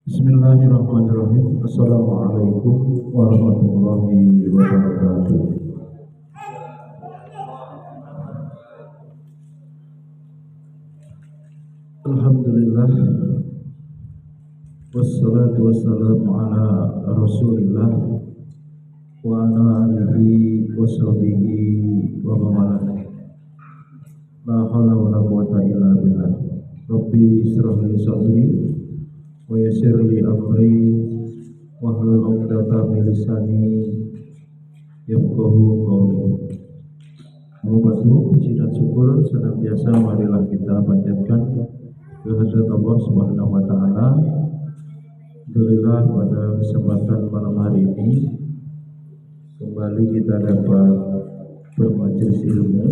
Bismillahirrahmanirrahim. Assalamualaikum warahmatullahi wabarakatuh. Alhamdulillah, wassalatu wassalamu ala rasulillah wa ala alihi wa sahbihi wa mawalah. La hawla wa la quwata illa billah. Rabbi israh li sadri wa yassir li amri wahlul 'uqdatam min lisani yafqahu qawli. Puji dan syukur senantiasa marilah kita panjatkan kehadirat Allah Subhanahu wa taala. Alhamdulillah pada kesempatan malam hari ini kembali kita dapat bermajelis ilmu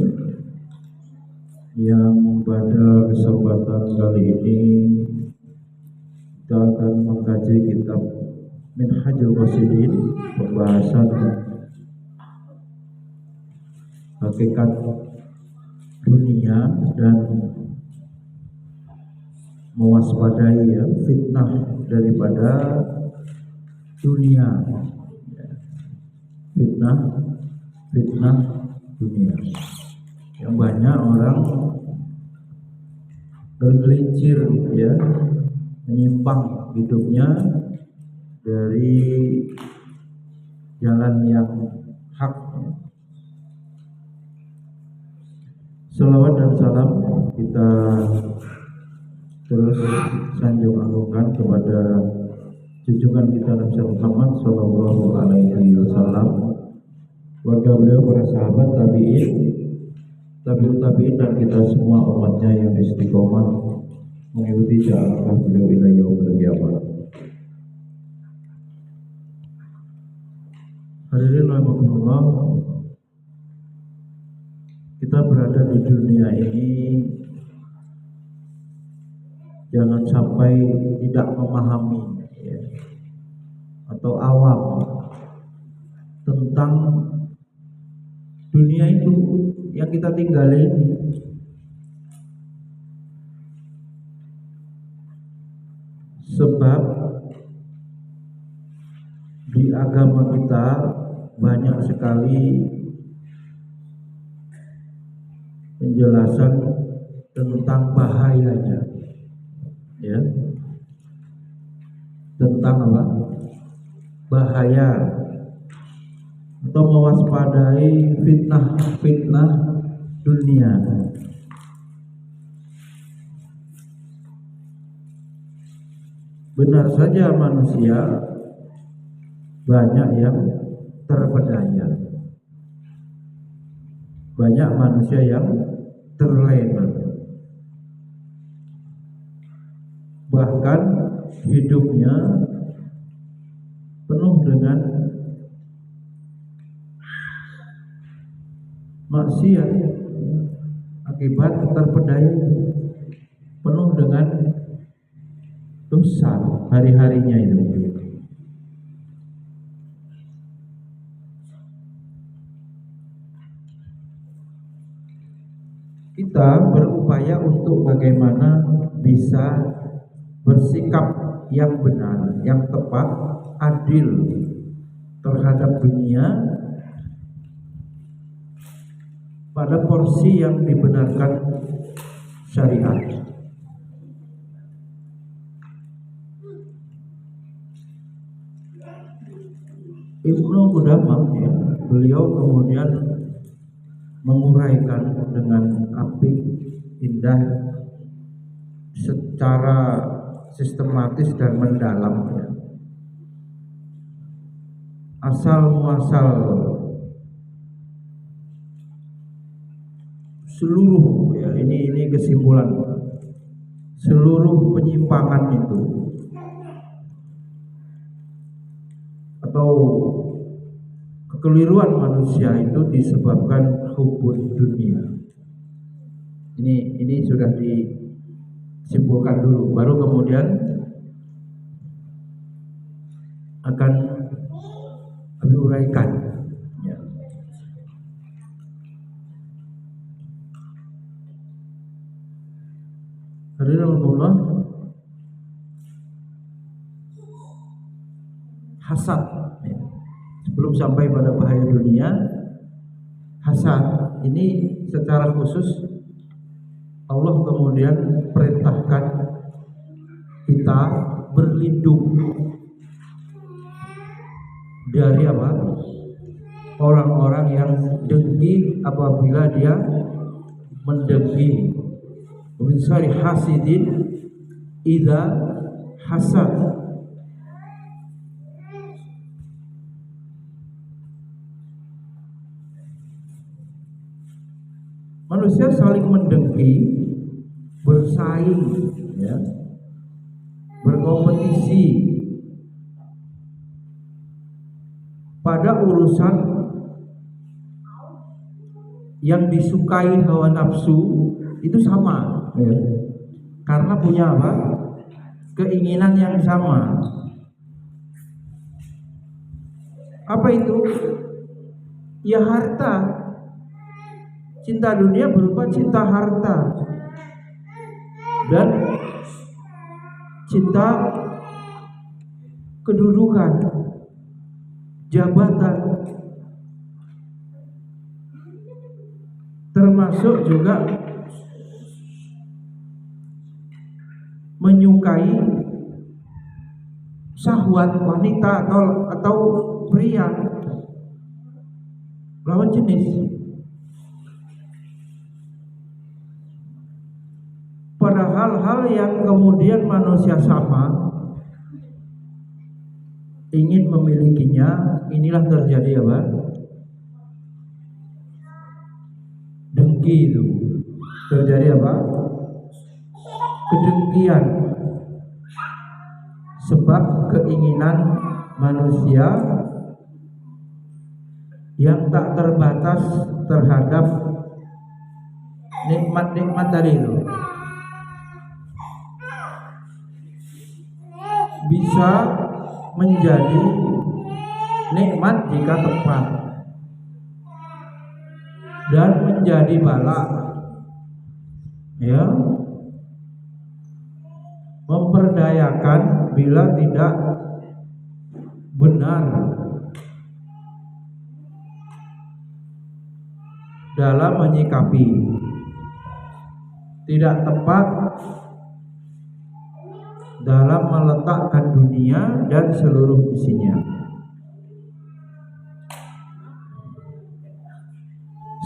yang pada kesempatan kali ini kita akan mengkaji kitab Minhajul Qasidin, pembahasan hakikat dunia dan mewaspadai fitnah daripada dunia. Fitnah dunia yang banyak orang tergelincir menyimpang hidupnya dari jalan yang hak. Salawat dan salam kita terus sanjung agungkan kepada junjungan kita Nabi Muhammad Sallallahu Alaihi Wasallam, keluarga beliau, para sahabat, tabi'ut tabi'in, dan kita semua umatnya yang istiqomah mengikuti jalan beliau ila yaumil qiyamah. Hadirin rahimakumullah, kita berada di dunia ini jangan sampai tidak memahami atau awam tentang dunia itu yang kita tinggali. Sebab di agama kita banyak sekali penjelasan tentang bahayanya, tentang apa? Bahaya atau mewaspadai fitnah dunia. Benar saja manusia banyak yang terpedaya, banyak manusia yang terlena, bahkan hidupnya penuh dengan maksiat akibat terpedaya, penuh dengan dosa hari-harinya itu. Kita berupaya untuk bagaimana bisa bersikap yang benar, yang tepat, adil terhadap dunia pada porsi yang dibenarkan syariat. Ibnu Qudamah beliau kemudian menguraikan dengan apik, indah, secara sistematis dan mendalam asal muasal seluruh ini kesimpulan seluruh penyimpangan itu atau kekeliruan manusia itu disebabkan hubbud dunia. Ini sudah disimpulkan dulu, baru kemudian akan diuraikan. Hadirin Allah, hasad. Sebelum sampai pada bahaya dunia, hasad ini secara khusus Allah kemudian perintahkan kita berlindung dari apa? Orang-orang yang dengki apabila dia mendengki. Min syarri hasidin idza hasad. Manusia saling mendengki, bersaing, ya, berkompetisi pada urusan yang disukai hawa nafsu itu sama, ya. Karena punya apa? Keinginan yang sama. Apa itu? Ya harta. Cinta dunia berupa cinta harta dan cinta kedudukan, jabatan, termasuk juga menyukai syahwat wanita atau pria lawan jenis. Pada hal-hal yang kemudian manusia sama ingin memilikinya, inilah terjadi apa? Dengki itu. Terjadi apa? Kedengkian. Sebab keinginan manusia yang tak terbatas terhadap nikmat-nikmat tadi itu bisa menjadi nikmat jika tepat dan menjadi bala, ya, memperdayakan bila tidak benar dalam menyikapi, tidak tepat dalam meletakkan dunia dan seluruh isinya.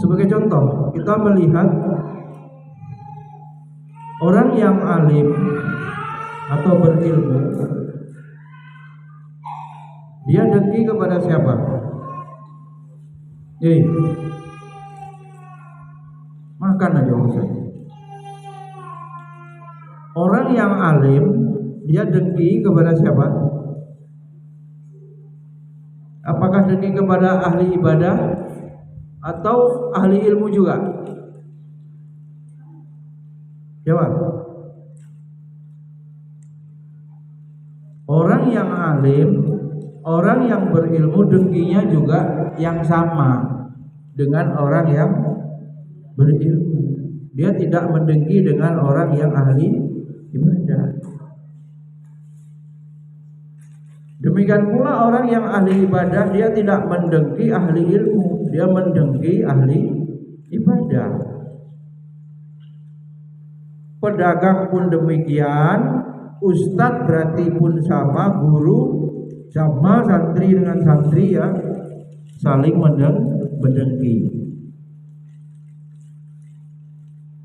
Sebagai contoh, kita melihat orang yang alim atau berilmu, dia dengki kepada siapa? Makan aja Ustaz. Orang yang alim dia dengki kepada siapa? Apakah dengki kepada ahli ibadah atau ahli ilmu juga? Jawab. Orang yang alim, orang yang berilmu dengkinya juga yang sama dengan orang yang berilmu. Dia tidak mendengki dengan orang yang ahli ibadah. Demikian pula orang yang ahli ibadah, dia tidak mendengki ahli ilmu, dia mendengki ahli ibadah. Pedagang pun demikian, ustadz berarti pun sama, guru sama, santri dengan santri, ya, saling mendengki.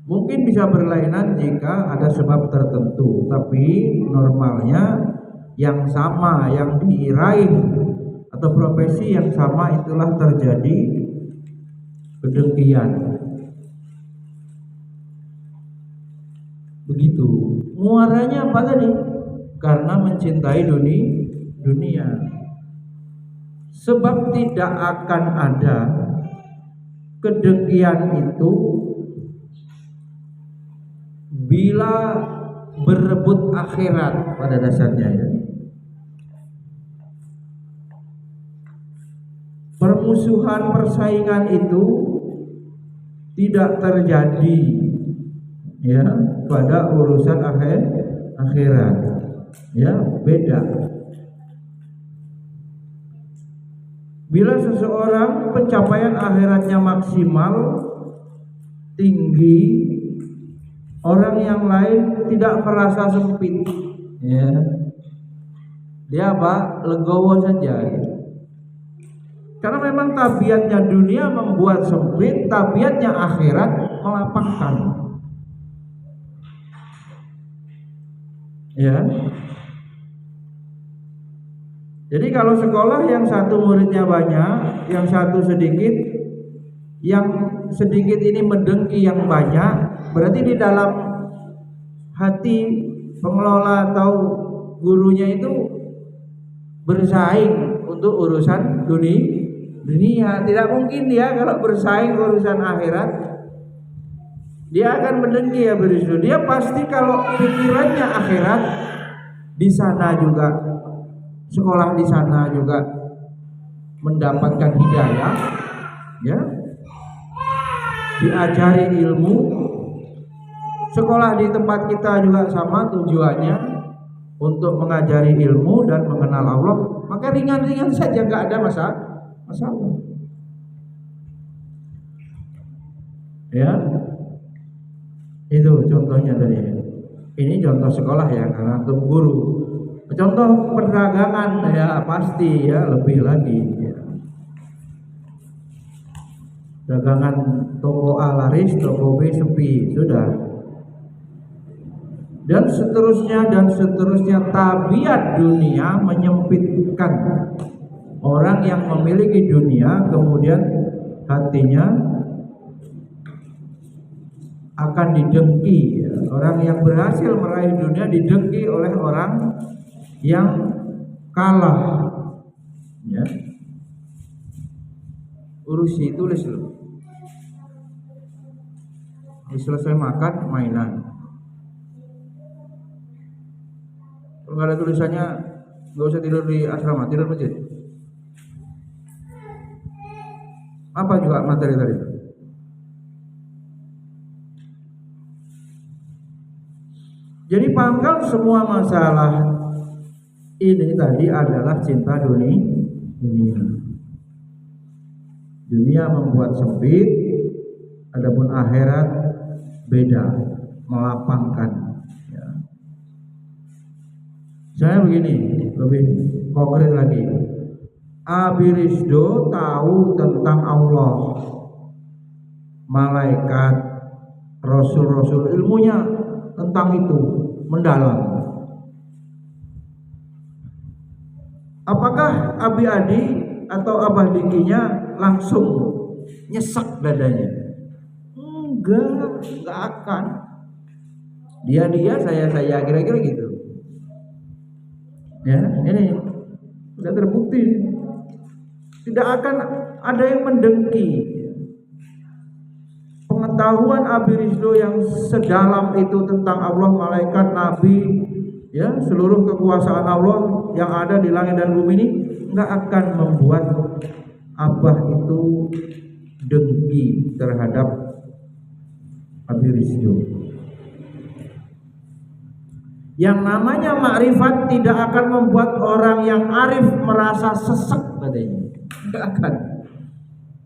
Mungkin bisa berlainan jika ada sebab tertentu, tapi normalnya yang sama, yang diraih atau profesi yang sama, itulah terjadi kedengkian. Begitu. Muaranya apa tadi? Karena mencintai dunia. Sebab tidak akan ada kedengkian itu bila berebut akhirat pada dasarnya, ya. Permusuhan, persaingan itu tidak terjadi, ya, pada urusan akhirat, ya, beda. Bila seseorang pencapaian akhiratnya maksimal, tinggi, orang yang lain tidak merasa sempit, ya. Dia apa? Legowo saja. Karena memang tabiatnya dunia membuat sempit, tabiatnya akhirat melapangkan. Ya. Jadi kalau sekolah yang satu muridnya banyak, yang satu sedikit, yang sedikit ini mendengki yang banyak, berarti di dalam hati pengelola atau gurunya itu bersaing untuk urusan dunia. Tidak mungkin dia kalau bersaing urusan akhirat, dia akan mendengki ya berisu. Dia pasti kalau pikirannya akhirat, di sana juga sekolah, di sana juga mendapatkan hidayah, ya, diajari ilmu. Sekolah di tempat kita juga sama tujuannya untuk mengajari ilmu dan mengenal Allah. Maka ringan-ringan saja, nggak ada masalah. Ya, itu contohnya tadi. Ini contoh sekolah ya, karena untuk guru. Contoh perdagangan ya pasti ya lebih lagi. Ya. Dagangan toko A laris, toko B sepi, sudah. Dan seterusnya tabiat dunia menyempitkan orang yang memiliki dunia, kemudian hatinya akan didengki. Orang yang berhasil meraih dunia didengki oleh orang yang kalah, ya. Urusi, tulis loh. Selesai makan mainan. Kalau nggak ada tulisannya, nggak usah tidur di asrama, tidur masjid. Apa juga materi tadi? Jadi pangkal semua masalah ini tadi adalah cinta dunia. Dunia membuat sempit, adapun akhirat beda, melapangkan. Ya. Saya begini, lebih konkret lagi. Abi Rizdo tahu tentang Allah, malaikat, rasul-rasul, ilmunya tentang itu mendalam. Apakah Abi Adi atau Abah Dikinya langsung nyesek dadanya? Enggak akan. Dia saya kira-kira gitu. Ya, ini sudah terbukti. Tidak akan ada yang mendengki. Pengetahuan Abi Rizdo yang sedalam itu tentang Allah, malaikat, nabi, ya, seluruh kekuasaan Allah yang ada di langit dan bumi ini nggak akan membuat Abah itu dengki terhadap Abi Rizdo. Yang namanya makrifat tidak akan membuat orang yang arif merasa sesek padanya. Nggak akan.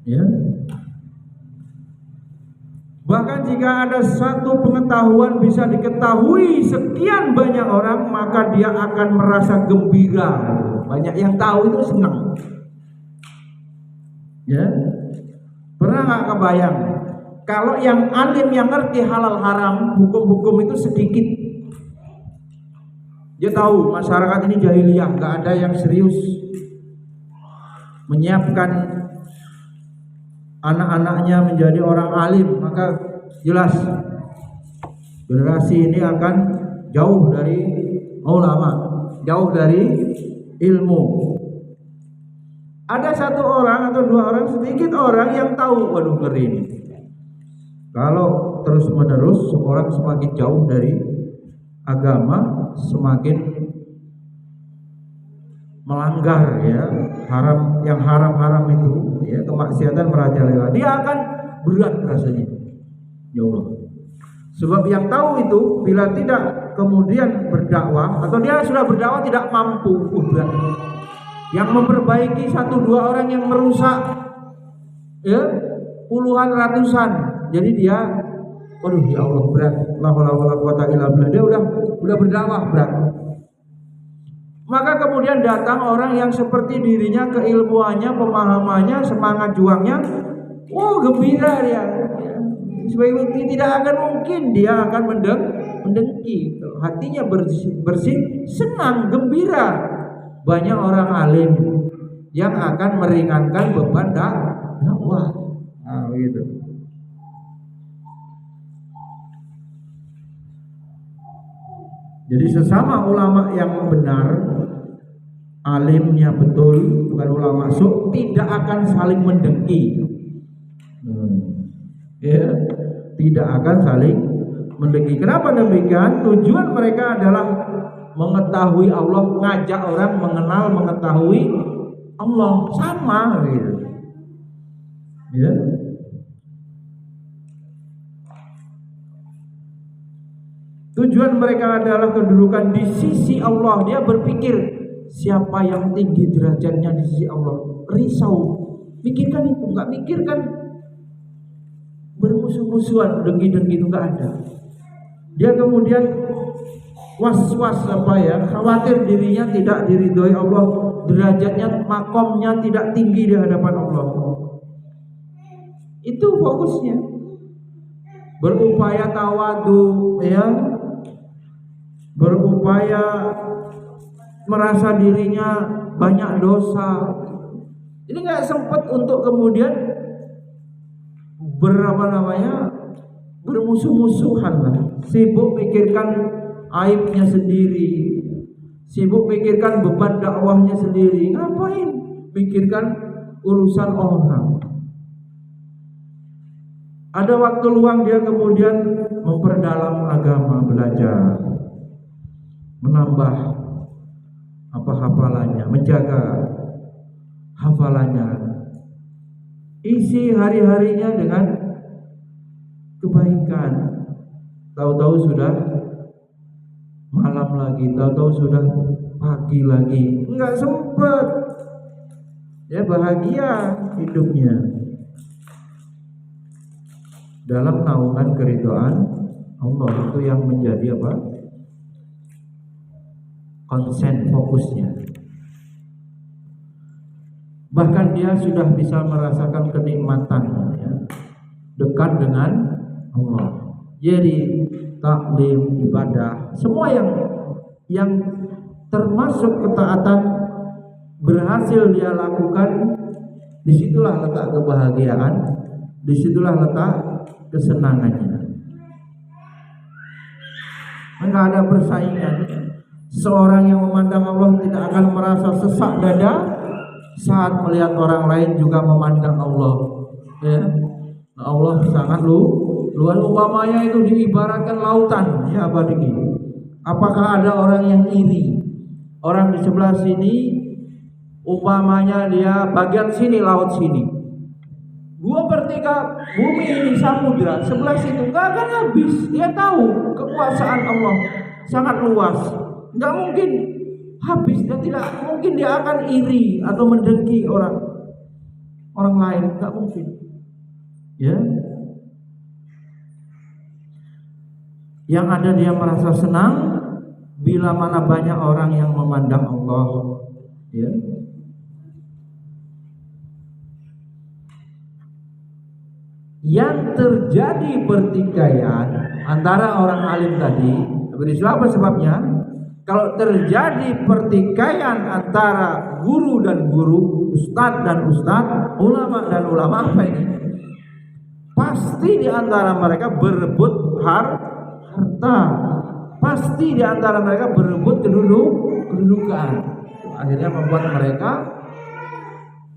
Ya. Bahkan jika ada satu pengetahuan bisa diketahui sekian banyak orang, maka dia akan merasa gembira. Banyak yang tahu itu senang. Ya, pernah nggak kebayang kalau yang alim yang ngerti halal haram, hukum-hukum itu sedikit. Dia tahu masyarakat ini jahiliyah, nggak ada yang serius menyiapkan anak-anaknya menjadi orang alim, maka jelas generasi ini akan jauh dari ulama, jauh dari ilmu. Ada satu orang atau dua orang, sedikit orang yang tahu, waduh ngeri ini. Kalau terus menerus seorang semakin jauh dari agama, semakin melanggar ya haram, yang haram-haram itu ya, kemaksiatan merajalela, dia akan berat rasanya, ya Allah. Sebab yang tahu itu bila tidak kemudian berdakwah, atau dia sudah berdakwah tidak mampu, berat. Yang memperbaiki 1-2 orang yang merusak ya puluhan ratusan. Jadi dia, waduh ya Allah berat. La haula wala quwata illa billah. Dia udah berdakwah berat. Maka kemudian datang orang yang seperti dirinya, keilmuannya, pemahamannya, semangat juangnya, gembira dia. Sebagai tidak akan mungkin dia akan mendengki. Hatinya bersih, senang, gembira. Banyak orang alim yang akan meringankan beban dakwah. Nah, begitu. Jadi sesama ulama yang benar, alimnya betul, bukan ulama sok, tidak akan saling mendengki. Ya, tidak akan saling mendengki. Kenapa demikian? Tujuan mereka adalah mengetahui Allah, ngajak orang mengenal, mengetahui Allah, sama gitu. Ya. Tujuan mereka adalah kedudukan di sisi Allah. Dia berpikir siapa yang tinggi derajatnya di sisi Allah. Risau, pikirkan itu, nggak mikirkan bermusuh-musuhan, dengki-dengki itu nggak ada. Dia kemudian was-was khawatir dirinya tidak diridhoi Allah, derajatnya, makomnya tidak tinggi di hadapan Allah. Itu fokusnya. Berupaya tawadu, ya, berupaya merasa dirinya banyak dosa. Ini nggak sempat untuk kemudian bermusuh-musuhan lah. Sibuk pikirkan aibnya sendiri, sibuk pikirkan beban dakwahnya sendiri. Ngapain pikirkan urusan orang? Ada waktu luang dia kemudian memperdalam agama, belajar, menambah hafalannya, menjaga hafalannya, isi hari-harinya dengan kebaikan. Tahu-tahu sudah malam lagi, tahu-tahu sudah pagi lagi, nggak sempet. Ya, bahagia hidupnya dalam naungan keridhaan Allah. Itu yang menjadi konsen fokusnya. Bahkan dia sudah bisa merasakan kenikmatan, ya, dekat dengan Allah. Jadi taklim, ibadah, semua yang termasuk ketaatan berhasil dia lakukan, disitulah letak kebahagiaan, disitulah letak kesenangannya. Enggak ada persaingan. Seorang yang memandang Allah tidak akan merasa sesak dada saat melihat orang lain juga memandang Allah. Ya, Allah sangat luas. Umpamanya itu diibaratkan lautan, ya abadi. Apakah ada orang yang iri? Orang di sebelah sini, umpamanya dia bagian sini laut sini, 2/3 bumi ini samudra, sebelah situ nggak akan habis. Dia tahu kekuasaan Allah sangat luas, nggak mungkin habis. Dan tidak mungkin dia akan iri atau mendengki orang lain, nggak mungkin. Ya, yang ada dia merasa senang bila mana banyak orang yang memandang Allah. Ya. Yang terjadi pertikaian antara orang alim tadi, apa sebabnya? Kalau terjadi pertikaian antara guru dan guru, ustadz dan ustadz, ulama dan ulama, apa ini? Pasti di antara mereka berebut harta, pasti di antara mereka berebut kedudukan. Akhirnya membuat mereka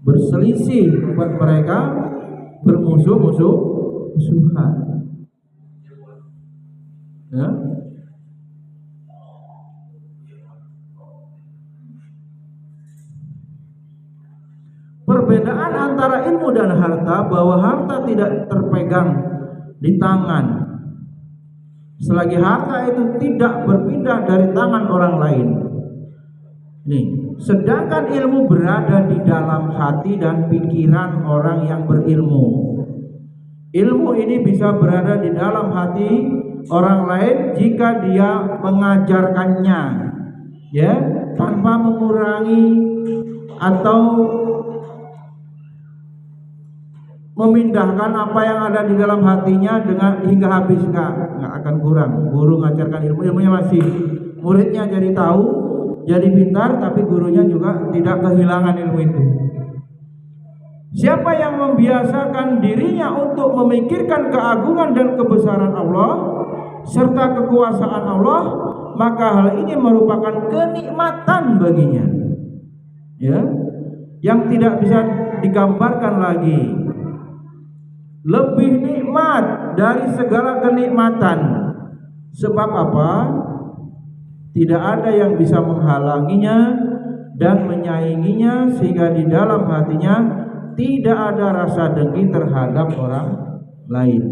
berselisih, membuat mereka bermusuhan. Ya. Perbedaan antara ilmu dan harta, bahwa harta tidak terpegang di tangan selagi harta itu tidak berpindah dari tangan orang lain. Nih, Sedangkan ilmu berada di dalam hati dan pikiran orang yang berilmu. Ilmu ini bisa berada di dalam hati orang lain jika dia mengajarkannya, ya, tanpa mengurangi atau memindahkan apa yang ada di dalam hatinya dengan hingga habis. Nggak akan kurang. Guru mengajarkan ilmunya masih, muridnya jadi tahu, jadi pintar, tapi gurunya juga tidak kehilangan ilmu itu. Siapa yang membiasakan dirinya untuk memikirkan keagungan dan kebesaran Allah serta kekuasaan Allah, maka hal ini merupakan kenikmatan baginya, ya, yang tidak bisa digambarkan lagi. Lebih nikmat dari segala kenikmatan. Sebab apa? Tidak ada yang bisa menghalanginya dan menyainginya, sehingga di dalam hatinya tidak ada rasa dengki terhadap orang lain.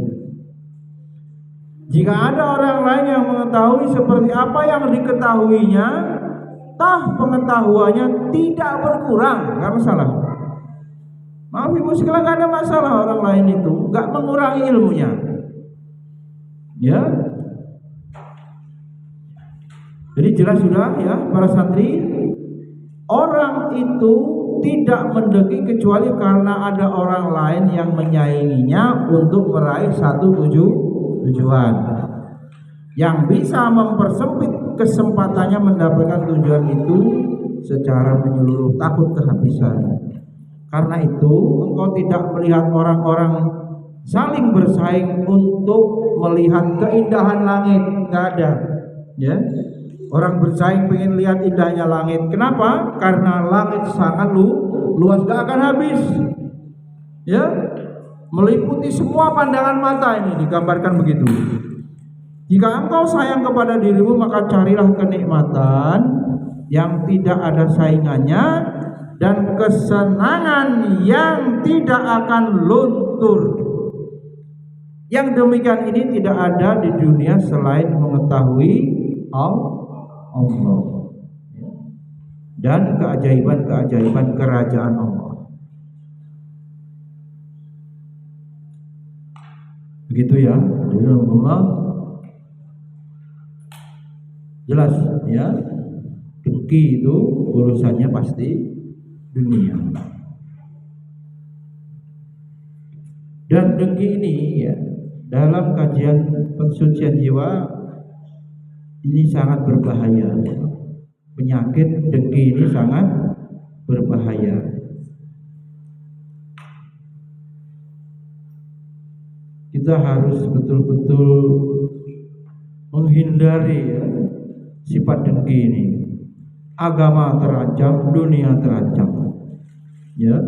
Jika ada orang lain yang mengetahui seperti apa yang diketahuinya, toh pengetahuannya tidak berkurang, nggak masalah. Maaf ibu sekalian, nggak ada masalah orang lain itu nggak mengurangi ilmunya, ya. Jadi jelas sudah ya para santri, orang itu tidak mendengki kecuali karena ada orang lain yang menyainginya untuk meraih satu tujuan yang bisa mempersempit kesempatannya mendapatkan tujuan itu secara menyeluruh, takut kehabisan. Karena itu engkau tidak melihat orang-orang saling bersaing untuk melihat keindahan langit, nggak ada, ya. Orang bersaing pengen lihat indahnya langit. Kenapa? Karena langit sangat luas, gak akan habis, ya, meliputi semua pandangan mata. Ini digambarkan begitu. Jika engkau sayang kepada dirimu, maka carilah kenikmatan yang tidak ada saingannya dan kesenangan yang tidak akan luntur. Yang demikian ini tidak ada di dunia selain mengetahui Allah dan keajaiban-keajaiban kerajaan Allah. Begitu ya. Jadi Allah jelas ya, dengki itu urusannya pasti dunia. Dan dengki ini ya, dalam kajian pensucian jiwa ini sangat berbahaya. Penyakit dengki ini sangat berbahaya. Kita harus betul-betul menghindari ya, sifat dengki ini. Agama terancam, dunia terancam, ya.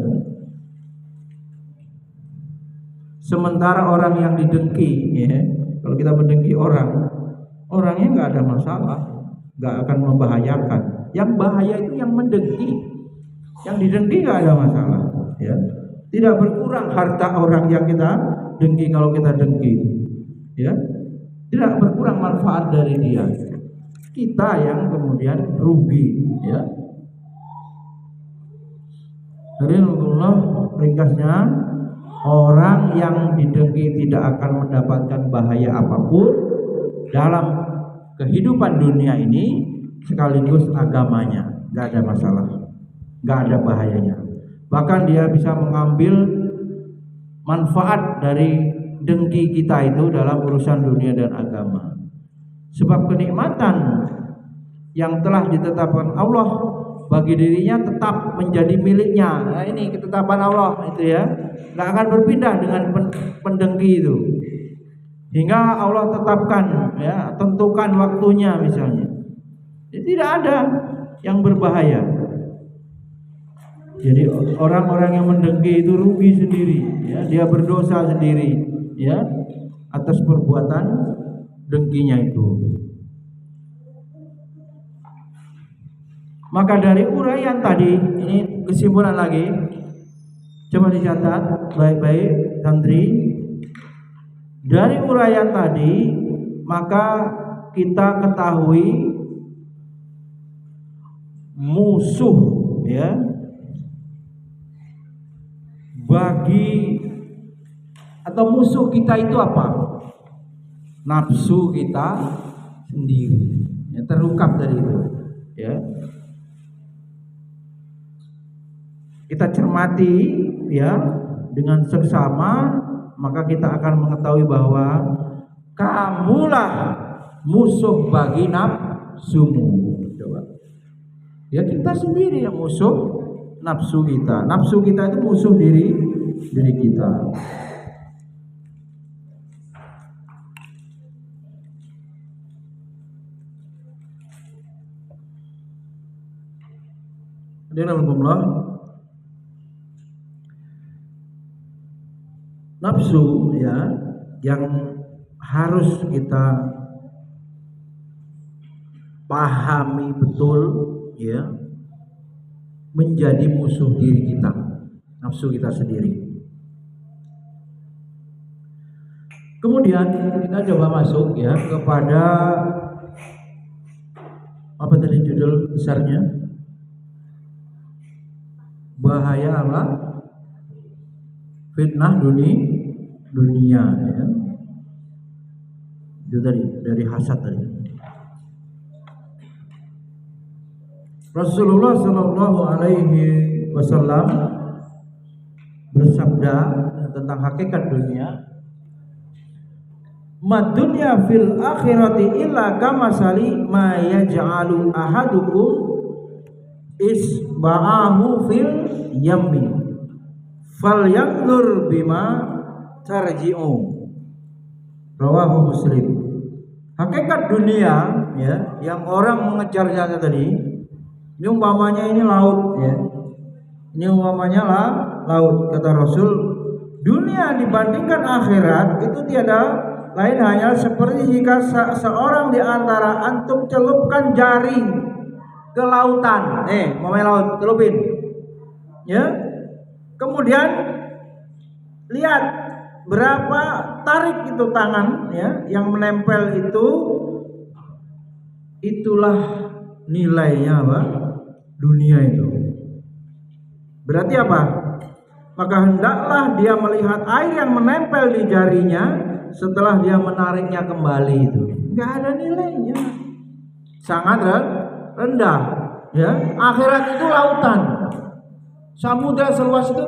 Sementara orang yang didengki, ya, kalau kita mendengki orangnya nggak ada masalah, nggak akan membahayakan. Yang bahaya itu yang mendengki. Yang didengki nggak ada masalah, ya. Tidak berkurang harta orang yang kita dengki kalau kita dengki, ya. Tidak berkurang manfaat dari dia. Kita yang kemudian rugi, ya. Jadi Allah ringkasnya, orang yang didengki tidak akan mendapatkan bahaya apapun dalam kehidupan dunia ini, sekaligus agamanya nggak ada masalah, nggak ada bahayanya. Bahkan dia bisa mengambil manfaat dari dengki kita itu dalam urusan dunia dan agama. Sebab kenikmatan yang telah ditetapkan Allah bagi dirinya tetap menjadi miliknya. Nah, ini ketetapan Allah itu ya, nggak akan berpindah dengan pendengki itu. Hingga Allah tetapkan, ya, tentukan waktunya misalnya. Jadi tidak ada yang berbahaya. Jadi orang-orang yang mendengki itu rugi sendiri, ya, dia berdosa sendiri, ya, atas perbuatan dengkinya itu. Maka dari uraian tadi, ini kesimpulan lagi, coba dicatat baik-baik santri. Dari uraian tadi, maka kita ketahui musuh ya bagi atau musuh kita itu apa? Nafsu kita sendiri. Ya, terungkap dari itu. Ya. Kita cermati ya dengan seksama, maka kita akan mengetahui bahwa kamulah musuh bagi nafsumu. Coba. Ya kita sendiri yang musuh nafsu kita. Nafsu kita itu musuh diri kita. Alhamdulillah. Nafsu ya yang harus kita pahami betul ya, menjadi musuh diri kita, nafsu kita sendiri. Kemudian kita coba masuk ya kepada apa tadi judul besarnya? Bahaya apa? Fitnah dunia ya. Itu dari hasad tadi. Rasulullah Shallallahu Alaihi Wasallam bersabda tentang hakikat dunia, "Mad dunya fil akhirati illa kamasali ma yaj'alu ahadukum isba'ahu fil yammi falyanzur bima tarji'u." Rawahu Muslim. Hakikat dunia ya yang orang mengejarnya tadi, ini umpamanya ini laut ya. Ini umpamanya laut, kata Rasul, dunia dibandingkan akhirat itu tiada lain hanya seperti jika seorang di antara antum celupkan jaring ke lautan. Mau main laut, celupin. Ya. Kemudian lihat berapa tarik itu tangan ya yang menempel itu, itulah nilainya apa? Dunia itu. Berarti apa? Maka hendaklah dia melihat air yang menempel di jarinya setelah dia menariknya kembali itu. Enggak ada nilainya. Sangat rendah, ya. Akhirat itu lautan. Samudra seluas itu,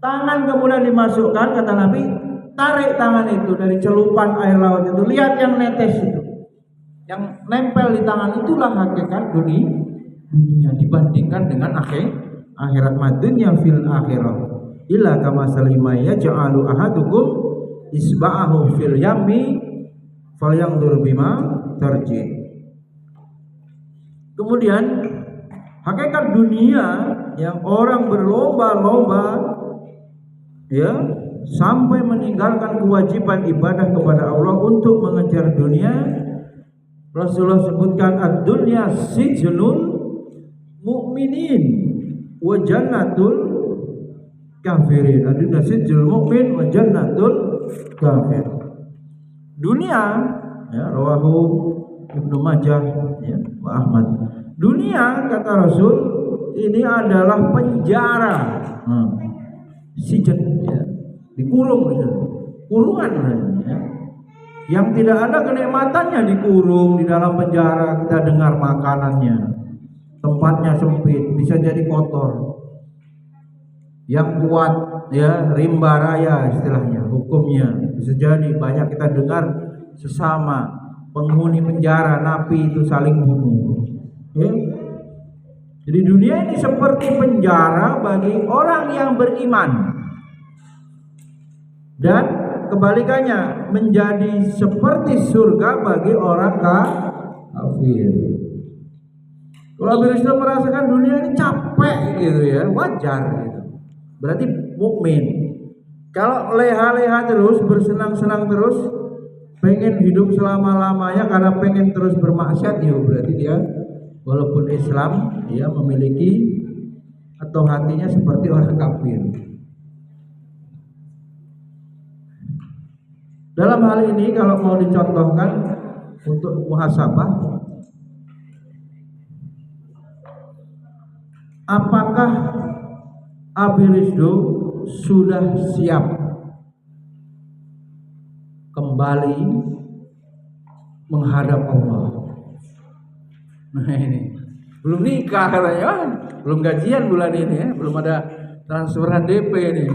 tangan kemudian dimasukkan, kata Nabi, tarik tangan itu dari celupan air laut itu, lihat yang netes itu. Yang nempel di tangan itulah hakikat dunia dibandingkan dengan akhirat. Madunya fil akhirah illa kama salima yaj'alu ahadukum isba'ahu fil yammi falyanzur bima tarji. Kemudian hakikat dunia yang orang berlomba-lomba ya sampai meninggalkan kewajiban ibadah kepada Allah untuk mengejar dunia. Rasulullah sebutkan ad-dunya sijnul mu'minin wa jannatul kafirin. Ad-dunya sijnul mu'min wa jannatul kafir. Dunia ya rawahu Ibnu Majah ya wa Ahmad. Dunia kata Rasul ini adalah penjara. Sijn ya, dikurung ya. Kurungan ya. Yang tidak ada kenikmatannya dikurung di dalam penjara, kita dengar makanannya, tempatnya sempit, bisa jadi kotor. Yang kuat ya rimba raya istilahnya, hukumnya bisa jadi banyak kita dengar sesama penghuni penjara napi itu saling bunuh. Ya. Jadi dunia ini seperti penjara bagi orang yang beriman. Dan kebalikannya menjadi seperti surga bagi orang kafir. Kalau Islam merasakan dunia ini capek gitu ya, wajar gitu. Berarti mukmin. Kalau leha-leha terus, bersenang-senang terus, pengen hidup selama-lamanya karena pengen terus bermaksiat, ya berarti dia walaupun Islam dia memiliki atau hatinya seperti orang kafir. Dalam hal ini kalau mau dicontohkan untuk muhasabah, apakah Abi Rizdo sudah siap kembali menghadap Allah? Nah ini belum nikah katanya, belum gajian bulan ini ya, belum ada transferan DP nih,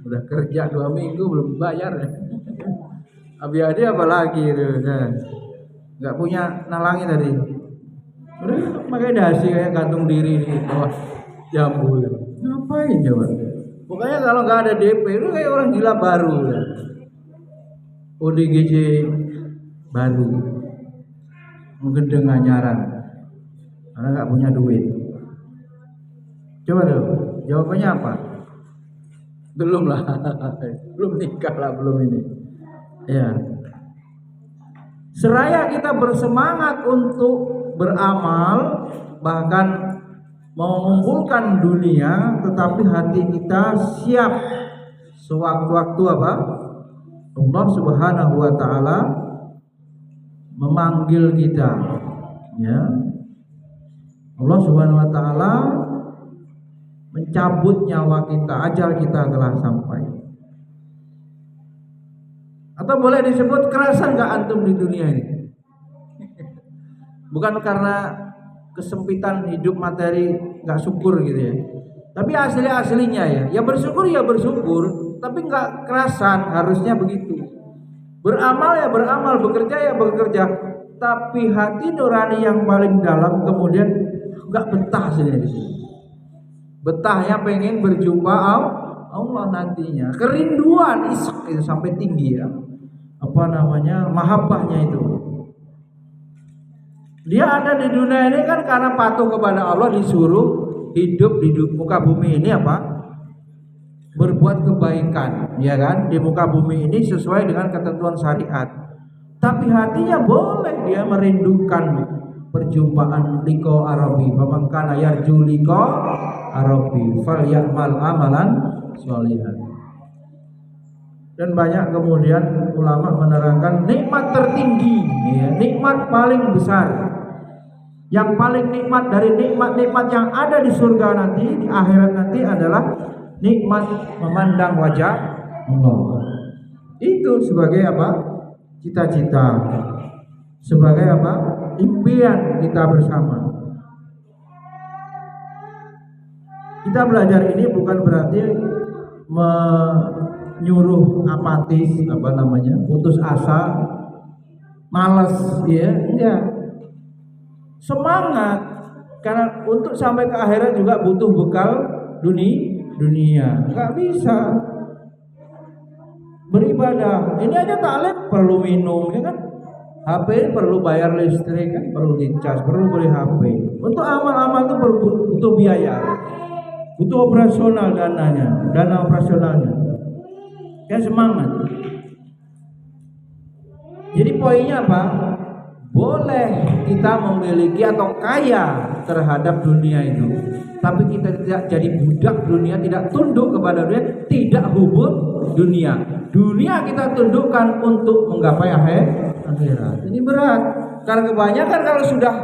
udah kerja 2 minggu belum bayar ya. Abi Adi apalagi itu, nggak punya nalangi tadi, udah pakai dasi kayak gantung diri di bawah jambu, ngapain coba? Pokoknya kalau nggak ada DP itu kayak orang gila baru ya. ODGJ baru, mungkin dengan nyaran karena nggak punya duit. Coba dong, jawabannya apa? Belum lah, belum nikah lah, belum ini. Ya, seraya kita bersemangat untuk beramal, bahkan mengumpulkan dunia, tetapi hati kita siap sewaktu-waktu apa? Allah Subhanahu wa taala memanggil kita. Ya. Allah Subhanahu wa taala mencabut nyawa kita, ajal kita telah sampai. Atau boleh disebut kerasan gak antum di dunia ini? Bukan karena kesempitan hidup materi gak syukur gitu ya, tapi aslinya ya bersyukur tapi gak kerasan, harusnya begitu. Beramal ya beramal, bekerja ya bekerja, tapi hati nurani yang paling dalam kemudian gak betah sini di sini. Betahnya pengen berjumpa Allah nantinya, kerinduan isak itu sampai tinggi ya, mahabbahnya itu. Dia ada di dunia ini kan karena patuh kepada Allah, disuruh hidup di muka bumi ini berbuat kebaikan, ya kan, di muka bumi ini sesuai dengan ketentuan syariat. Tapi hatinya boleh dia merindukan perjumpaan liqa arabi, faman kana yarju liqa arabi falyamal amalan sholihan. Dan banyak kemudian ulama menerangkan nikmat tertinggi, ya, nikmat paling besar, yang paling nikmat dari nikmat-nikmat yang ada di surga nanti, di akhirat nanti adalah nikmat memandang wajah Allah. Itu sebagai apa? Cita-cita, sebagai apa? Impian kita bersama. Kita belajar ini bukan berarti menyuruh apatis, putus asa, malas, ya, enggak. Semangat, karena untuk sampai ke akhirat juga butuh bekal dunia. Enggak bisa beribadah. Ini aja taklim perlu minum, ya kan? HP perlu bayar listrik kan, perlu dicas, perlu beli HP. Untuk amal-amal itu butuh biaya, butuh operasional dana operasionalnya. Ya semangat. Jadi poinnya apa? Boleh kita memiliki atau kaya terhadap dunia itu, tapi kita tidak jadi budak dunia, tidak tunduk kepada dunia, tidak hubur dunia. Dunia kita tundukkan untuk menggapai akhirat. Ini berat, karena kebanyakan kalau sudah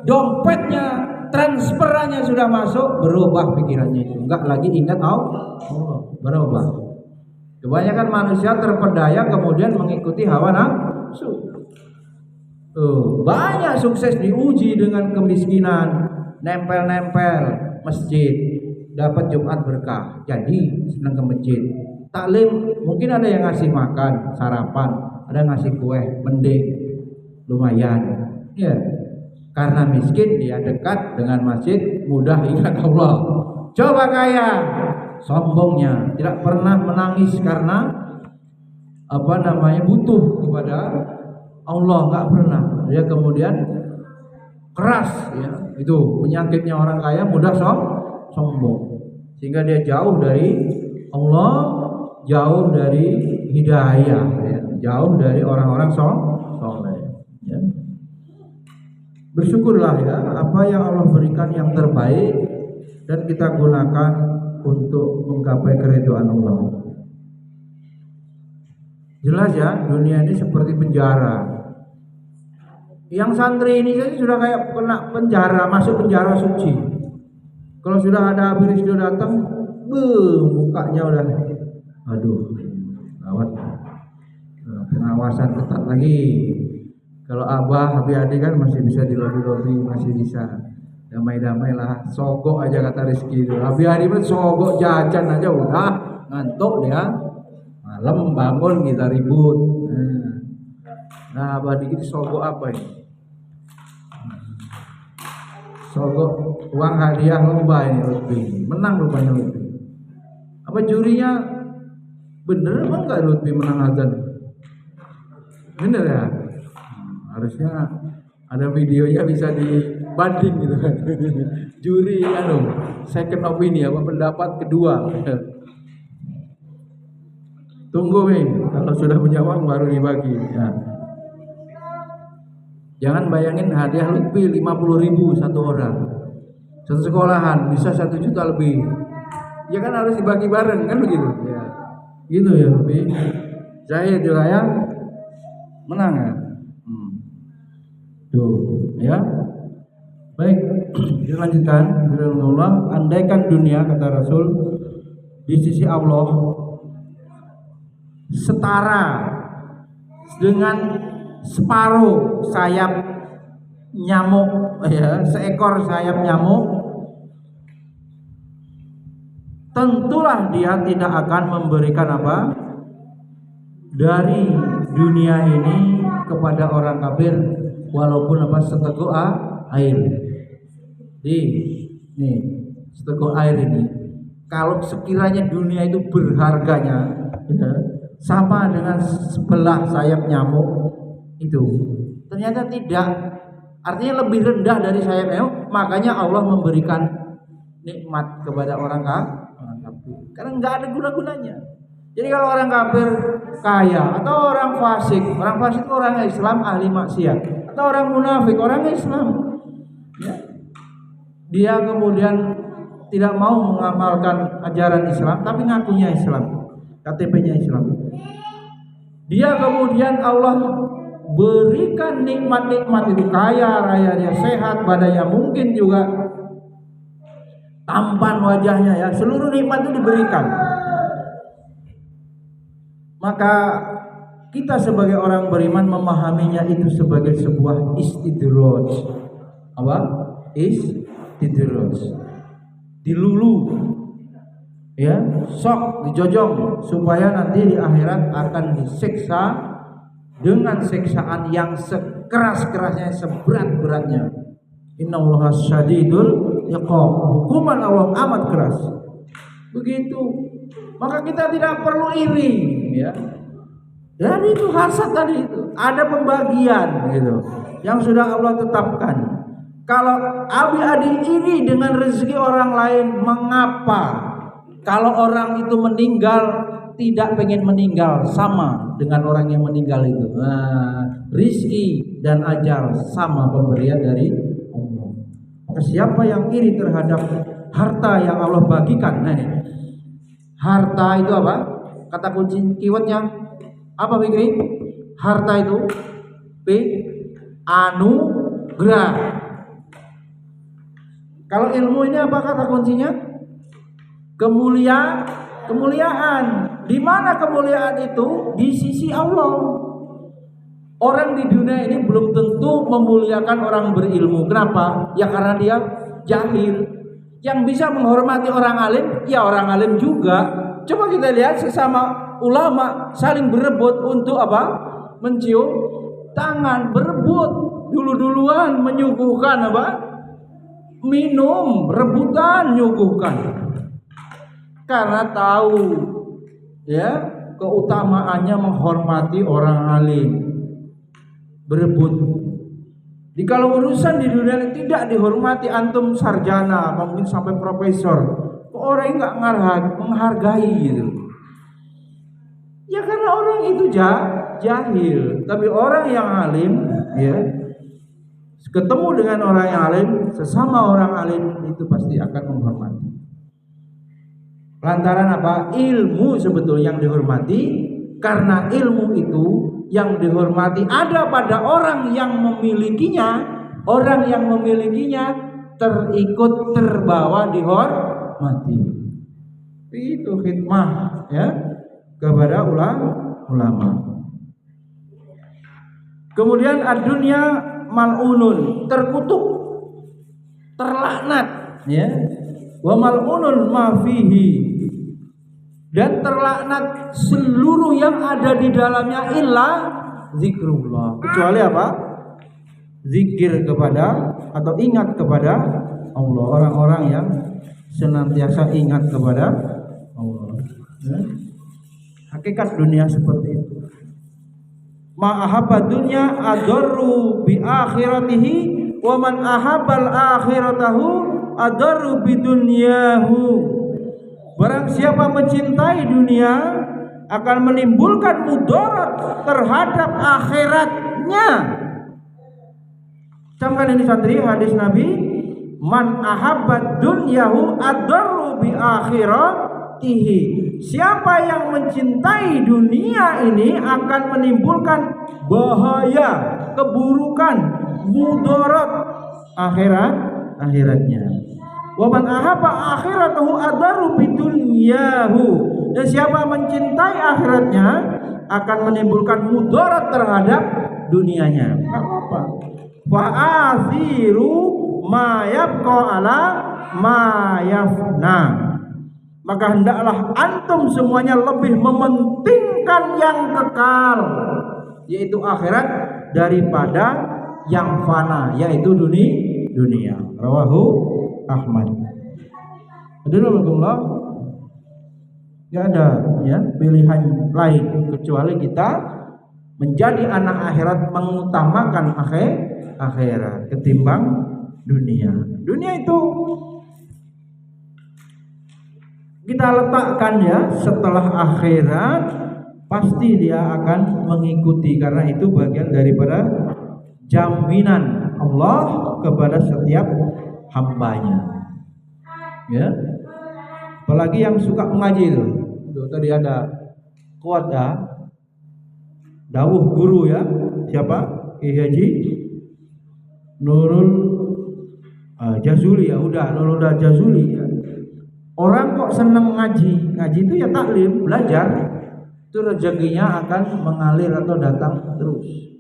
dompetnya, transferannya sudah masuk, berubah pikirannya itu, enggak lagi ingat Allah, berubah. Kebanyakan manusia terpedaya kemudian mengikuti hawa nafsu. Banyak sukses diuji dengan kemiskinan, nempel-nempel masjid, dapat Jumat berkah, jadi senang ke masjid. Taklim mungkin ada yang ngasih makan, sarapan, ada yang ngasih kue, mending, lumayan. Ya, karena miskin dia dekat dengan masjid, mudah ingat Allah. Coba kaya, sombongnya, tidak pernah menangis karena butuh kepada Allah, nggak pernah. Dia kemudian keras, ya, itu penyakitnya orang kaya, mudah sombong, sehingga dia jauh dari Allah, jauh dari hidayah, ya, jauh dari orang-orang soleh. Ya. Bersyukurlah ya apa yang Allah berikan yang terbaik, dan kita gunakan untuk menggapai keridhaan Allah. Jelas ya, dunia ini seperti penjara. Yang santri ini saja sudah kayak kena penjara, masuk penjara suci. Kalau sudah ada habis itu datang, mukanya udah, aduh, gawat. Pengawasan ketat lagi. Kalau abah, habis adik kan masih bisa di lobi-lobi, masih bisa damai-damai lah. Sogok aja kata Rizky itu. Habis adik pun sogok jajan aja udah ngantuk dia. Malam bangun kita ribut. Nah abah adik itu sogok apa ini? Sogok uang hadiah lomba ini Lutfi. Menang rupanya Lutfi. Apa jurinya bener apa enggak Lutfi menang azan? Bener ya? Harusnya ada videonya bisa dibanding gitu kan. Juri second opinion apa pendapat kedua. Tunggu kalau sudah punya uang baru dibagi ya. Jangan bayangin hadiah Lutfi 50.000 satu orang. Satu sekolahan bisa 1 juta lebih. Ya kan harus dibagi bareng kan begitu ya. Gitu ya Lutfi. Saya juga ya menang ya. Tuh, ya. Baik, dilanjutkan. Bismillah. Andaikan dunia kata Rasul di sisi Allah setara dengan separuh sayap nyamuk, ya, seekor sayap nyamuk, tentulah dia tidak akan memberikan apa dari dunia ini kepada orang kafir walaupun apa seteguk air. Nih seteguk air ini kalau sekiranya dunia itu berharganya ya, sama dengan sebelah sayap nyamuk itu, ternyata tidak, artinya lebih rendah dari sayap nyamuk. Makanya Allah memberikan nikmat kepada orang kafir karena nggak ada guna-gunanya. Jadi kalau orang kafir kaya atau orang fasik itu orang Islam ahli maksiat, atau orang munafik orang Islam ya, dia kemudian tidak mau mengamalkan ajaran Islam tapi ngakunya Islam, KTP-nya Islam, dia kemudian Allah berikan nikmat-nikmat itu, kaya raya, dia sehat badannya, mungkin juga tampan wajahnya, ya seluruh nikmat itu diberikan. Maka kita sebagai orang beriman memahaminya itu sebagai sebuah istidraj. Apa? Istidraj. Dilulu, ya, sok, dijojong supaya nanti di akhirat akan disiksa dengan siksaan yang sekeras-kerasnya, seberat-beratnya. Innallaha syadidul iqab. Hukuman Allah amat keras. Begitu. Maka kita tidak perlu iri, ya. Dan itu hasad tadi itu ada pembagian gitu yang sudah Allah tetapkan. Kalau abi-adi ini dengan rezeki orang lain, mengapa kalau orang itu meninggal tidak pengen meninggal sama dengan orang yang meninggal itu? Rizki dan ajal sama pemberian dari Allah. Maka siapa yang iri terhadap harta yang Allah bagikan? Nah, ini harta itu apa? Kata kunci keywordnya apa Fikri? Harta itu anugerah. Kalau ilmu ini apa kata kuncinya? Kemuliaan. Di mana kemuliaan itu? Di sisi Allah. Orang di dunia ini belum tentu memuliakan orang berilmu. Kenapa? Ya karena dia jahil. Yang bisa menghormati orang alim, ya orang alim juga. Coba kita lihat sesama ulama saling berebut untuk apa? Mencium tangan, berebut dulu-duluan, menyuguhkan apa? Minum, rebutan, nyuguhkan. Karena tahu ya keutamaannya menghormati orang alim. Berebut. Di kalau urusan di dunia ini tidak dihormati, antum sarjana, mungkin sampai profesor, orang nggak menghargai gitu. Ya karena orang itu jahil. Tapi orang yang alim, ya, ketemu dengan orang yang alim, sesama orang alim itu pasti akan menghormati. Lantaran apa? Ilmu sebetulnya yang dihormati, karena ilmu itu yang dihormati ada pada orang yang memilikinya. Orang yang memilikinya terikut terbawa dihormati. Itu khidmah ya kepada ulama. Kemudian ad-dunya mal'unun, terkutuk, terlaknat ya. Wa mal'unun ma fihi, dan terlaknat seluruh yang ada di dalamnya illa zikrullah, kecuali apa? Zikir kepada atau ingat kepada Allah. Orang-orang yang senantiasa ingat kepada Allah ya. Hakikat dunia seperti itu. Ma ahabba dunya adarru bi akhiratihi wa man ahabbal akhiratahu adarru bi dunyahu. Barang siapa mencintai dunia akan menimbulkan mudarat terhadap akhiratnya. Camkan ini santri, hadis Nabi, man ahabba dunyahu adarru bi akhiratihi. Siapa yang mencintai dunia ini akan menimbulkan bahaya, keburukan, mudarat akhiratnya. Wa man ahabba akhiratahu adarru bidunyahu. Dan siapa mencintai akhiratnya akan menimbulkan mudarat terhadap dunianya. Enggak apa-apa. Fa asiru ma yabqa ala ma yafna. Maka hendaklah antum semuanya lebih mementingkan yang kekal, yaitu akhirat, daripada yang fana, yaitu dunia. Rawahu Ahmad. Alhamdulillah, tidak ada ya pilihan lain kecuali kita menjadi anak akhirat, mengutamakan akhirat ketimbang dunia. Dunia itu kita letakkan ya setelah akhirat, pasti dia akan mengikuti, karena itu bagian daripada jaminan Allah kepada setiap hambanya ya. Apalagi yang suka mengaji itu tadi ada kuat ya, dawuh guru ya, siapa? Kiai Haji Nurul Jazuli ya, Nurul Jazuli ya. Orang kok seneng ngaji itu ya taklim, belajar, itu rezekinya akan mengalir atau datang terus.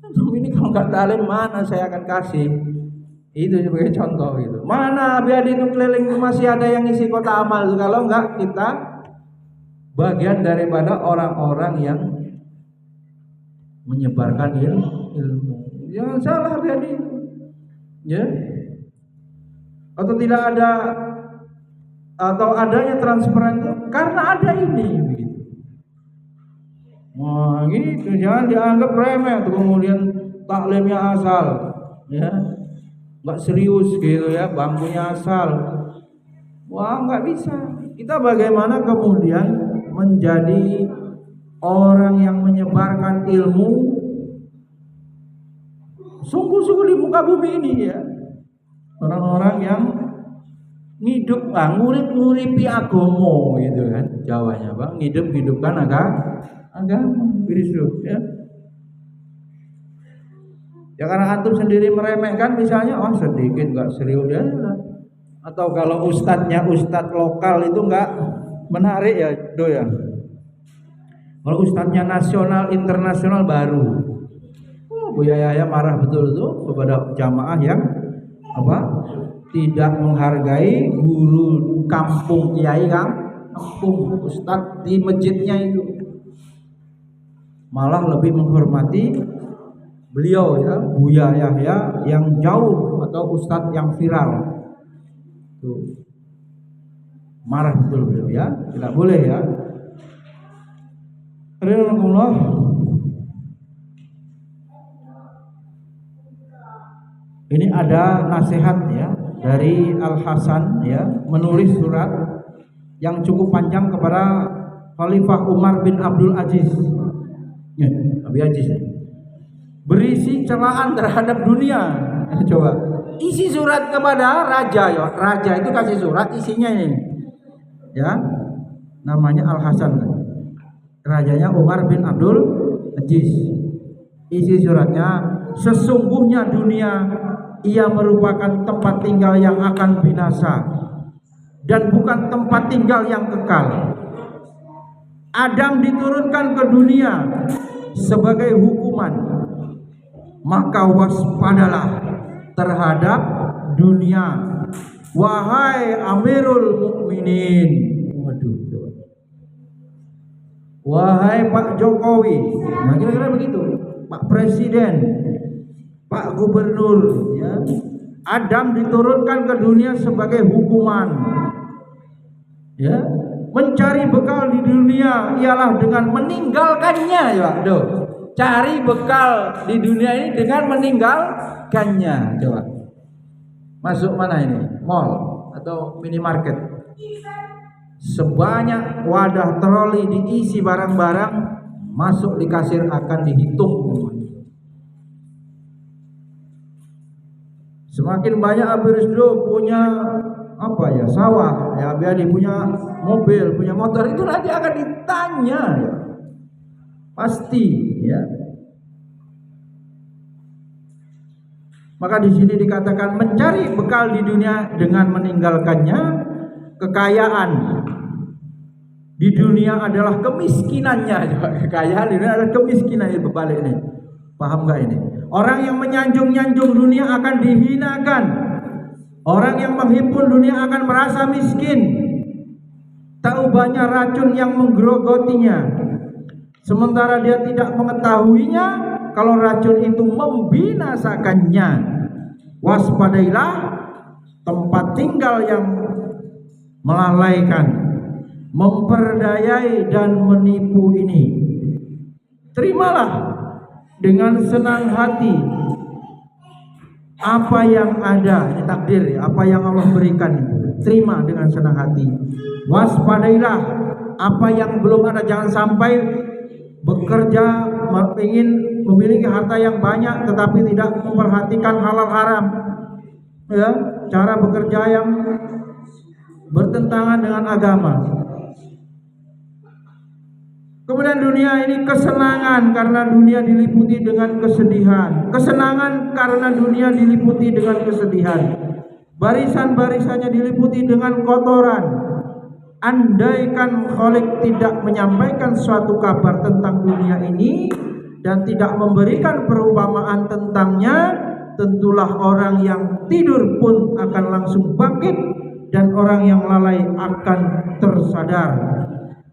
Ini kalau nggak taklim mana saya akan kasih? Itu sebagai contoh itu. Mana biar itu keliling masih ada yang isi kota amal itu. Kalau nggak, kita bagian daripada orang-orang yang menyebarkan ilmu. Jangan salah biar itu, ya. Atau tidak ada, atau adanya transparan itu karena ada ini begitu. Wah gitu, jangan dianggap remeh tuh kemudian taklimnya asal ya, nggak serius gitu ya, bangkunya asal. Wah nggak bisa. Kita bagaimana kemudian menjadi orang yang menyebarkan ilmu sungguh-sungguh di muka bumi ini ya. Orang-orang yang ngidup, ngurip-nguripi agama gitu kan, Jawanya bang, hidupkan agama Kristus ya. Ya karena antum sendiri meremehkan misalnya, oh sedikit nggak serius ya, atau kalau ustadz lokal itu nggak menarik ya doya. Kalau ustadznya nasional internasional baru, Buya Yahya marah betul tuh kepada jamaah yang tidak menghargai guru kampung, kiai kampung, ustadz di masjidnya itu, malah lebih menghormati beliau ya, Buya Yahya yang jauh atau ustadz yang viral. Tuh. Marah betul beliau ya, tidak boleh ya. Alhamdulillah. Ini ada nasihat ya dari Al Hasan ya, menulis surat yang cukup panjang kepada Khalifah Umar bin Abdul Aziz. Ya, Abi Aziz. Berisi celaan terhadap dunia. Coba isi surat kepada raja ya. Raja itu kasih surat, isinya ini. Ya. Namanya Al Hasan. Rajanya Umar bin Abdul Aziz. Isi suratnya, sesungguhnya dunia ia merupakan tempat tinggal yang akan binasa dan bukan tempat tinggal yang kekal. Adam diturunkan ke dunia sebagai hukuman, maka waspadalah terhadap dunia, wahai Amirul Mukminin. Waduh, wahai Pak Jokowi, nah kira-kira begitu, Pak Presiden, Pak Gubernur, ya. Adam diturunkan ke dunia sebagai hukuman, ya. Mencari bekal di dunia ialah dengan meninggalkannya, ya. Doh, cari bekal di dunia ini dengan meninggalkannya. Coba, masuk mana ini? Mall atau minimarket? Sebanyak wadah troli diisi barang-barang, masuk di kasir akan dihitung. Semakin banyak Abrisdo punya apa ya, sawah, ya biar punya mobil, punya motor, itu nanti akan ditanya, ya. Pasti, ya. Maka di sini dikatakan mencari bekal di dunia dengan meninggalkannya. Kekayaan di dunia adalah kemiskinannya. Kekayaan di dunia adalah kemiskinan. Itu balik ini. Paham gak ini? Orang yang menyanjung-nyanjung dunia akan dihinakan. Orang yang menghimpun dunia akan merasa miskin. Tak ubahnya racun yang menggerogotinya. Sementara dia tidak mengetahuinya kalau racun itu membinasakannya. Waspadailah tempat tinggal yang melalaikan, memperdayai dan menipu ini. Terimalah dengan senang hati apa yang ada, ini takdir, apa yang Allah berikan, terima dengan senang hati. Waspadailah apa yang belum ada, jangan sampai bekerja ingin memiliki harta yang banyak tetapi tidak memperhatikan halal haram, ya, cara bekerja yang bertentangan dengan agama. Kemudian dunia ini kesenangan karena dunia diliputi dengan kesedihan. Kesenangan karena dunia diliputi dengan kesedihan. Barisan-barisannya diliputi dengan kotoran. Andaikan Khalik tidak menyampaikan suatu kabar tentang dunia ini dan tidak memberikan perumpamaan tentangnya, tentulah orang yang tidur pun akan langsung bangkit dan orang yang lalai akan tersadar.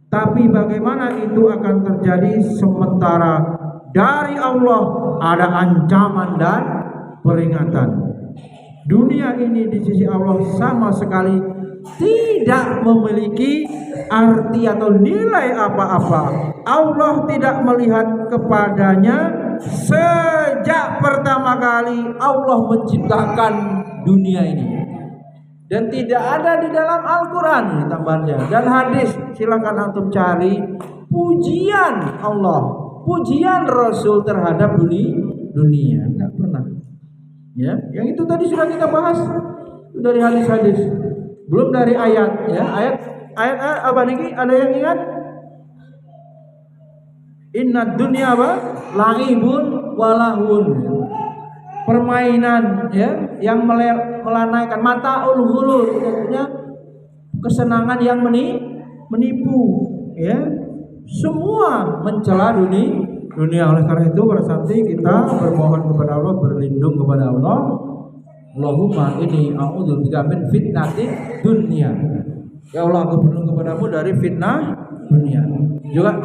Tapi bagaimana itu akan terjadi sementara dari Allah ada ancaman dan peringatan. Dunia ini di sisi Allah sama sekali tidak memiliki arti atau nilai apa-apa. Allah tidak melihat kepadanya sejak pertama kali Allah menciptakan dunia ini. Dan tidak ada di dalam Al-Quran tambahnya dan hadis. Silakan antum cari pujian Allah, pujian Rasul terhadap dunia. Enggak pernah. Ya, yang itu tadi sudah kita bahas dari hadis-hadis, belum dari ayat. Ya, ayat apa nih? Ada yang ingat? Inna dunya apa? La'ibun walahun. Permainan, ya, yang melanaikan, mataul ghurur, artinya kesenangan yang menipu, ya, semua mencela dunia. Oleh karena itu para santri kita bermohon kepada Allah, berlindung kepada Allah. Allahumma inni a'udzubika min fitnati dunya. Ya Allah, aku berlindung kepadamu dari fitnah dunia. Juga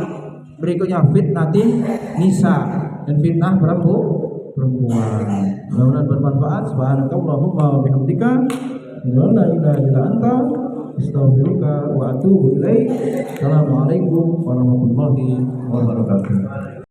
berikutnya fitnati nisa dan fitnah perempuan. Mudah-mudahan bermanfaat. Subhanakallahumma wa bihamdika, la ilaha illa anta, astaghfiruka wa atubu ilaik. Assalamualaikum warahmatullahi wabarakatuh.